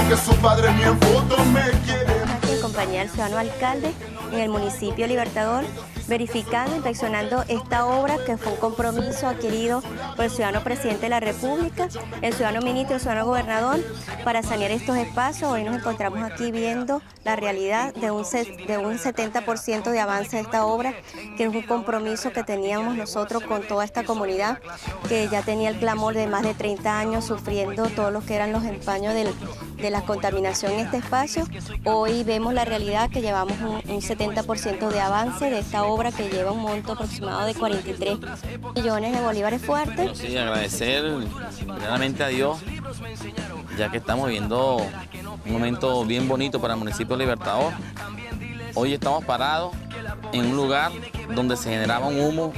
aunque su padre ni en fotos me quiere. Aquí en compañía del ciudadano alcalde en el municipio Libertador, verificando, inspeccionando esta obra que fue un compromiso adquirido por el ciudadano presidente de la República, el ciudadano ministro, el ciudadano gobernador, para sanear estos espacios. Hoy nos encontramos aquí viendo la realidad de un 70% de avance de esta obra, que es un compromiso que teníamos nosotros con toda esta comunidad, que ya tenía el clamor de más de 30 años sufriendo todos los que eran los empaños de la contaminación en este espacio. Hoy vemos la realidad que llevamos un 70% de avance de esta obra, que lleva un monto aproximado de 43 millones de bolívares fuertes. Sí, agradecer primeramente a Dios, ya que estamos viviendo un momento bien bonito para el municipio de Libertador. Hoy estamos parados en un lugar donde se generaba un humo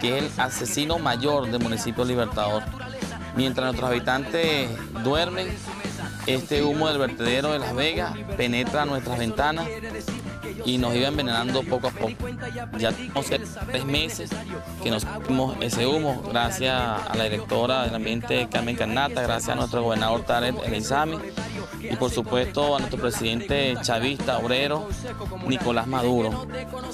que es el asesino mayor del municipio de Libertador. Mientras nuestros habitantes duermen, este humo del vertedero de Las Vegas penetra nuestras ventanas y nos iba envenenando poco a poco. Ya tenemos 3 meses que nos vimos ese humo, gracias a la directora del ambiente Carmen Carnata, gracias a nuestro gobernador Tarek El Aizami y por supuesto a nuestro presidente chavista, obrero, Nicolás Maduro.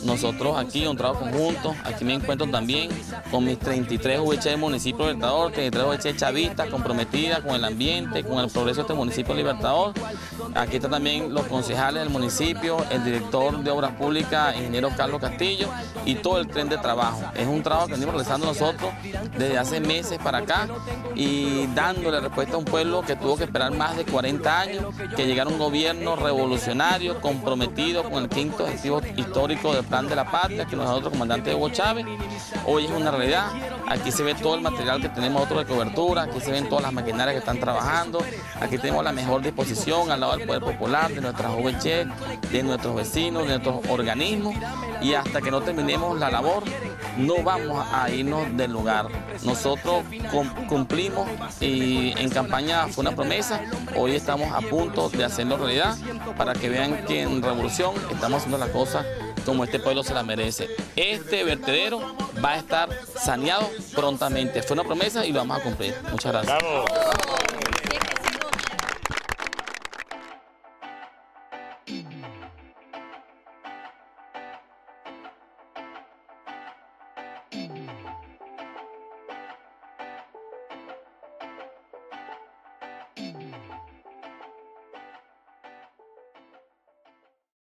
Nosotros aquí, un trabajo conjunto, aquí me encuentro también con mis 33 UH del municipio de Libertador, 33 UH chavistas comprometidas con el ambiente, con el progreso de este municipio de Libertador. Aquí están también los concejales del municipio, el director de Obras Públicas, ingeniero Carlos Castillo, y todo el tren de trabajo. Es un trabajo que venimos realizando nosotros desde hace meses para acá y dándole respuesta a un pueblo que tuvo que esperar más de 40 años, que llegara un gobierno revolucionario, comprometido con el 5º objetivo histórico del Plan de la Patria, que nosotros, comandante Hugo Chávez. Hoy es una realidad. Aquí se ve todo el material que tenemos nosotros de cobertura, aquí se ven todas las maquinarias que están trabajando, aquí tenemos la mejor disposición al lado del Poder Popular, de nuestras ONG, de nuestros vecinos, de nuestros organismos, y hasta que no terminemos la labor, no vamos a irnos del lugar. Nosotros cumplimos y en campaña fue una promesa, hoy estamos a punto de hacerlo realidad para que vean que en Revolución estamos haciendo las cosas como este pueblo se la merece. Este vertedero va a estar saneado prontamente. Fue una promesa y lo vamos a cumplir. Muchas gracias. ¡Bravo!